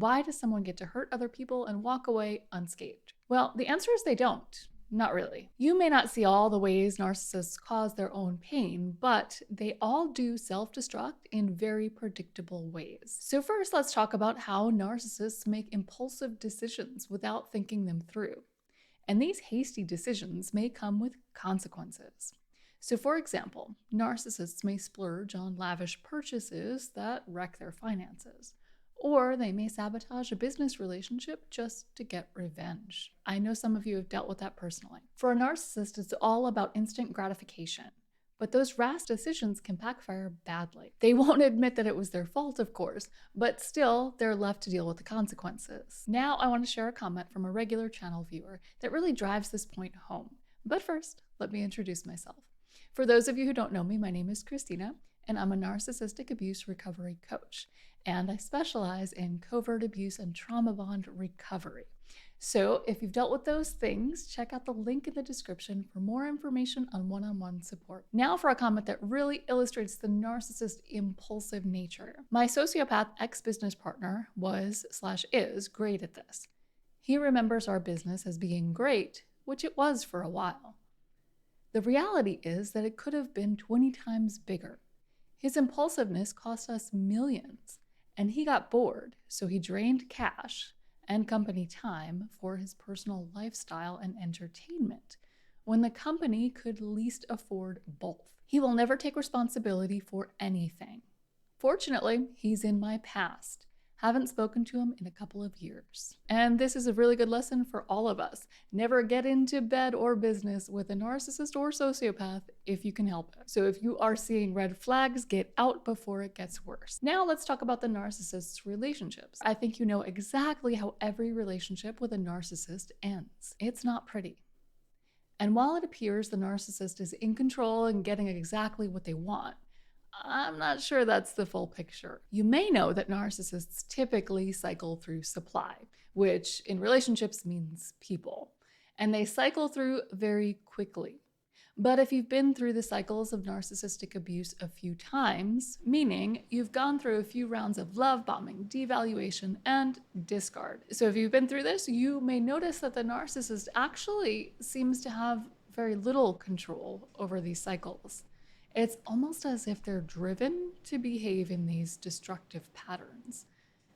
why does someone get to hurt other people and walk away unscathed? Well, the answer is they don't. Not really. You may not see all the ways narcissists cause their own pain, but they all do self-destruct in very predictable ways. So first, let's talk about how narcissists make impulsive decisions without thinking them through. And these hasty decisions may come with consequences. So for example, narcissists may splurge on lavish purchases that wreck their finances. Or they may sabotage a business relationship just to get revenge. I know some of you have dealt with that personally. For a narcissist, it's all about instant gratification. But those rash decisions can backfire badly. They won't admit that it was their fault, of course, but still, they're left to deal with the consequences. Now, I want to share a comment from a regular channel viewer that really drives this point home. But first, let me introduce myself. For those of you who don't know me, my name is Christina, and I'm a narcissistic abuse recovery coach. And I specialize in covert abuse and trauma bond recovery. So if you've dealt with those things, check out the link in the description for more information on one-on-one support. Now for a comment that really illustrates the narcissist impulsive nature. My sociopath ex-business partner was/is great at this. He remembers our business as being great, which it was for a while. The reality is that it could have been 20 times bigger. His impulsiveness cost us millions. And he got bored, so he drained cash and company time for his personal lifestyle and entertainment, when the company could least afford both. He will never take responsibility for anything. Fortunately, he's in my past. Haven't spoken to him in a couple of years. And this is a really good lesson for all of us. Never get into bed or business with a narcissist or sociopath if you can help it. So if you are seeing red flags, get out before it gets worse. Now let's talk about the narcissist's relationships. I think you know exactly how every relationship with a narcissist ends. It's not pretty. And while it appears the narcissist is in control and getting exactly what they want, I'm not sure that's the full picture. You may know that narcissists typically cycle through supply, which in relationships means people, and they cycle through very quickly. But if you've been through the cycles of narcissistic abuse a few times, meaning you've gone through a few rounds of love bombing, devaluation, and discard. So if you've been through this, you may notice that the narcissist actually seems to have very little control over these cycles. It's almost as if they're driven to behave in these destructive patterns.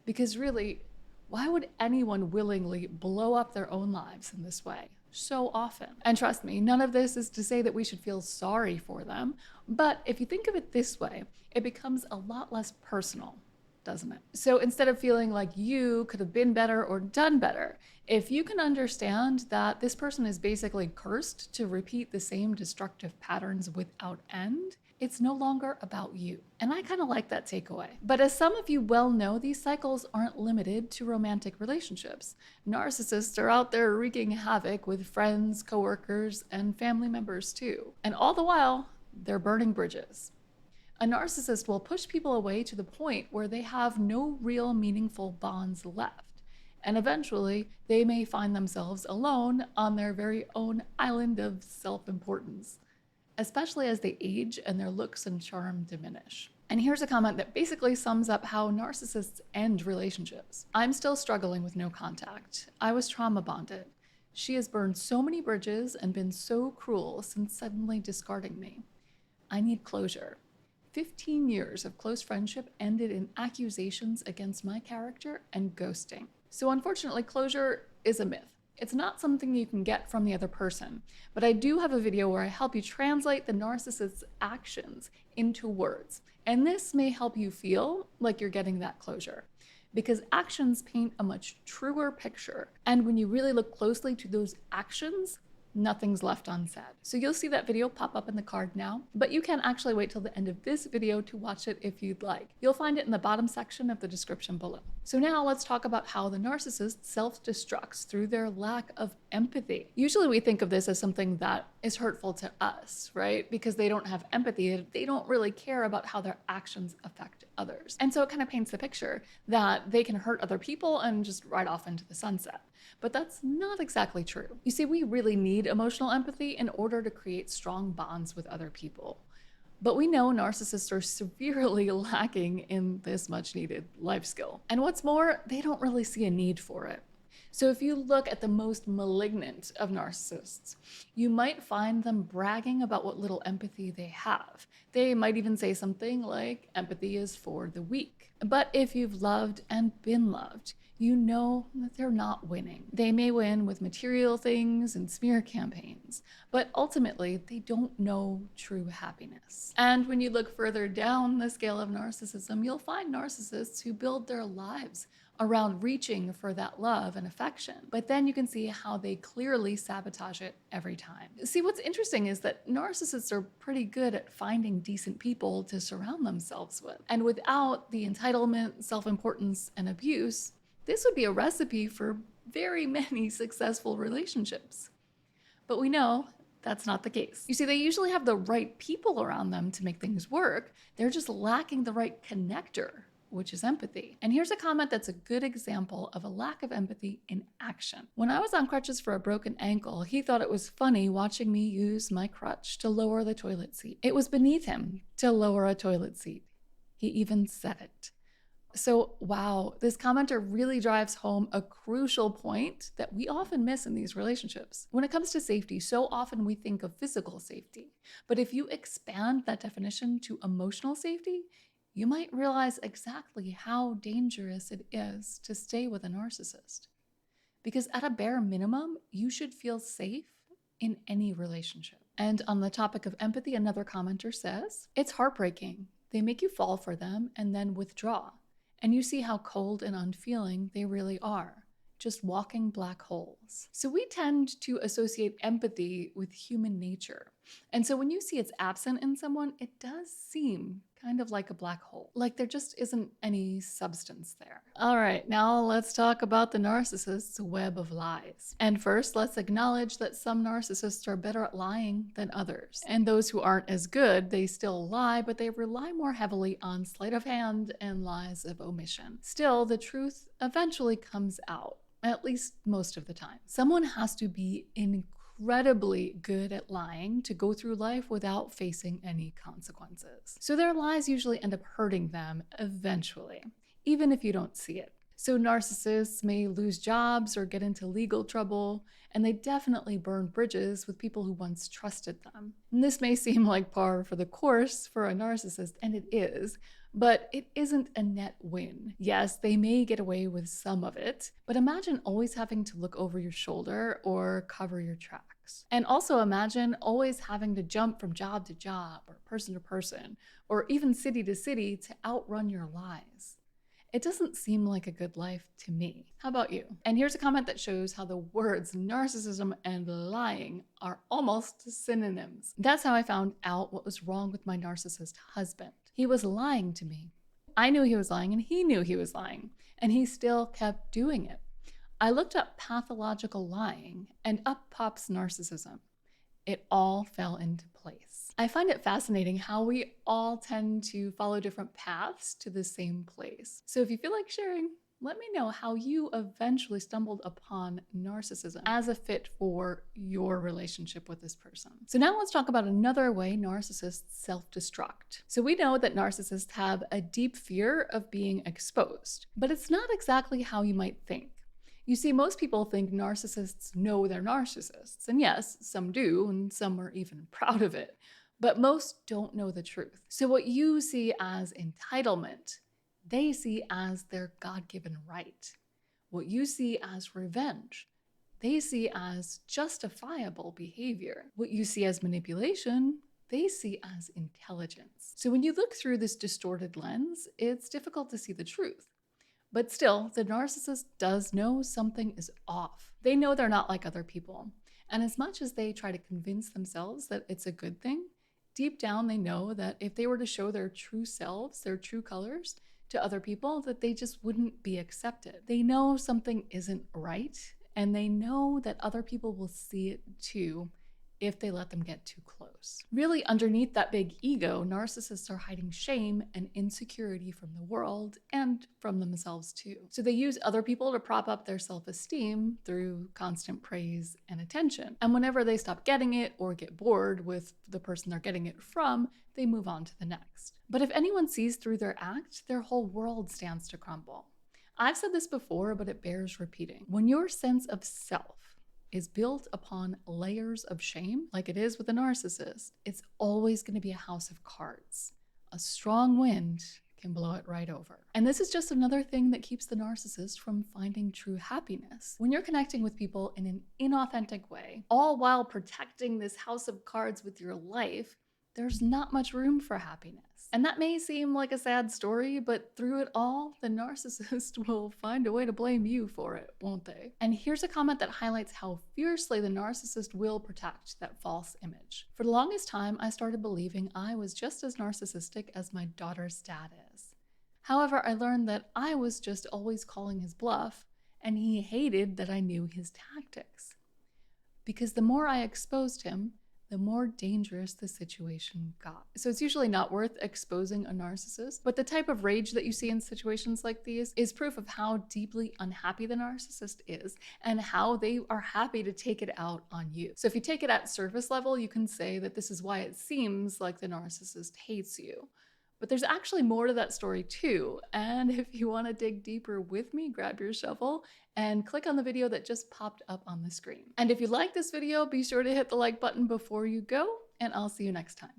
Because really, why would anyone willingly blow up their own lives in this way so often? And trust me, none of this is to say that we should feel sorry for them, but if you think of it this way, it becomes a lot less personal, doesn't it? So instead of feeling like you could have been better or done better, if you can understand that this person is basically cursed to repeat the same destructive patterns without end, it's no longer about you. And I kind of like that takeaway. But as some of you well know, these cycles aren't limited to romantic relationships. Narcissists are out there wreaking havoc with friends, coworkers, and family members too. And all the while, they're burning bridges. A narcissist will push people away to the point where they have no real meaningful bonds left. And eventually, they may find themselves alone on their very own island of self-importance, especially as they age and their looks and charm diminish. And here's a comment that basically sums up how narcissists end relationships. I'm still struggling with no contact. I was trauma bonded. She has burned so many bridges and been so cruel since suddenly discarding me. I need closure. 15 years of close friendship ended in accusations against my character and ghosting. So unfortunately, closure is a myth. It's not something you can get from the other person, but I do have a video where I help you translate the narcissist's actions into words. And this may help you feel like you're getting that closure, because actions paint a much truer picture. And when you really look closely to those actions, nothing's left unsaid. So you'll see that video pop up in the card now, but you can actually wait till the end of this video to watch it if you'd like. You'll find it in the bottom section of the description below. So now let's talk about how the narcissist self-destructs through their lack of empathy. Usually we think of this as something that is hurtful to us, right? Because they don't have empathy. They don't really care about how their actions affect others. And so it kind of paints the picture that they can hurt other people and just ride off into the sunset. But that's not exactly true. You see, we really need emotional empathy in order to create strong bonds with other people. But we know narcissists are severely lacking in this much needed life skill. And what's more, they don't really see a need for it. So if you look at the most malignant of narcissists, you might find them bragging about what little empathy they have. They might even say something like, empathy is for the weak. But if you've loved and been loved, you know that they're not winning. They may win with material things and smear campaigns, but ultimately they don't know true happiness. And when you look further down the scale of narcissism, you'll find narcissists who build their lives around reaching for that love and affection. But then you can see how they clearly sabotage it every time. See, what's interesting is that narcissists are pretty good at finding decent people to surround themselves with. And without the entitlement, self-importance, and abuse, this would be a recipe for very many successful relationships. But we know that's not the case. You see, they usually have the right people around them to make things work. They're just lacking the right connector, which is empathy. And here's a comment that's a good example of a lack of empathy in action. When I was on crutches for a broken ankle, he thought it was funny watching me use my crutch to lower the toilet seat. It was beneath him to lower a toilet seat. He even said it. So, wow, this commenter really drives home a crucial point that we often miss in these relationships. When it comes to safety, so often we think of physical safety. But if you expand that definition to emotional safety, you might realize exactly how dangerous it is to stay with a narcissist. Because at a bare minimum, you should feel safe in any relationship. And on the topic of empathy, another commenter says, it's heartbreaking. They make you fall for them and then withdraw. And you see how cold and unfeeling they really are, just walking black holes. So we tend to associate empathy with human nature. And so when you see it's absent in someone, it does seem kind of like a black hole, like there just isn't any substance there. All right, now let's talk about the narcissist's web of lies. And first, let's acknowledge that some narcissists are better at lying than others. And those who aren't as good, they still lie, but they rely more heavily on sleight of hand and lies of omission. Still, the truth eventually comes out, at least most of the time. Someone has to be incredibly good at lying to go through life without facing any consequences. So their lies usually end up hurting them eventually, even if you don't see it. So narcissists may lose jobs or get into legal trouble, and they definitely burn bridges with people who once trusted them. And this may seem like par for the course for a narcissist, and it is, but it isn't a net win. Yes, they may get away with some of it, but imagine always having to look over your shoulder or cover your tracks. And also imagine always having to jump from job to job or person to person, or even city to city to outrun your lies. It doesn't seem like a good life to me. How about you? And here's a comment that shows how the words narcissism and lying are almost synonyms. That's how I found out what was wrong with my narcissist husband. He was lying to me. I knew he was lying and he knew he was lying, and he still kept doing it. I looked up pathological lying and up pops narcissism. It all fell into place. I find it fascinating how we all tend to follow different paths to the same place. So if you feel like sharing, let me know how you eventually stumbled upon narcissism as a fit for your relationship with this person. So now let's talk about another way narcissists self-destruct. So we know that narcissists have a deep fear of being exposed, but it's not exactly how you might think. You see, most people think narcissists know they're narcissists. And yes, some do, and some are even proud of it. But most don't know the truth. So what you see as entitlement, they see as their God-given right. What you see as revenge, they see as justifiable behavior. What you see as manipulation, they see as intelligence. So when you look through this distorted lens, it's difficult to see the truth. But still, the narcissist does know something is off. They know they're not like other people. And as much as they try to convince themselves that it's a good thing, deep down they know that if they were to show their true selves, their true colors, to other people, that they just wouldn't be accepted. They know something isn't right, and they know that other people will see it too, if they let them get too close. Really, underneath that big ego, narcissists are hiding shame and insecurity from the world and from themselves too. So they use other people to prop up their self-esteem through constant praise and attention. And whenever they stop getting it or get bored with the person they're getting it from, they move on to the next. But if anyone sees through their act, their whole world stands to crumble. I've said this before, but it bears repeating. When your sense of self is built upon layers of shame, like it is with a narcissist, it's always going to be a house of cards. A strong wind can blow it right over. And this is just another thing that keeps the narcissist from finding true happiness. When you're connecting with people in an inauthentic way, all while protecting this house of cards with your life, there's not much room for happiness. And that may seem like a sad story, but through it all, the narcissist will find a way to blame you for it, won't they? And here's a comment that highlights how fiercely the narcissist will protect that false image. For the longest time, I started believing I was just as narcissistic as my daughter's dad is. However, I learned that I was just always calling his bluff, and he hated that I knew his tactics. Because the more I exposed him, the more dangerous the situation got. So it's usually not worth exposing a narcissist, but the type of rage that you see in situations like these is proof of how deeply unhappy the narcissist is and how they are happy to take it out on you. So if you take it at surface level, you can say that this is why it seems like the narcissist hates you. But there's actually more to that story too. And if you want to dig deeper with me, grab your shovel and click on the video that just popped up on the screen. And if you like this video, be sure to hit the like button before you go, and I'll see you next time.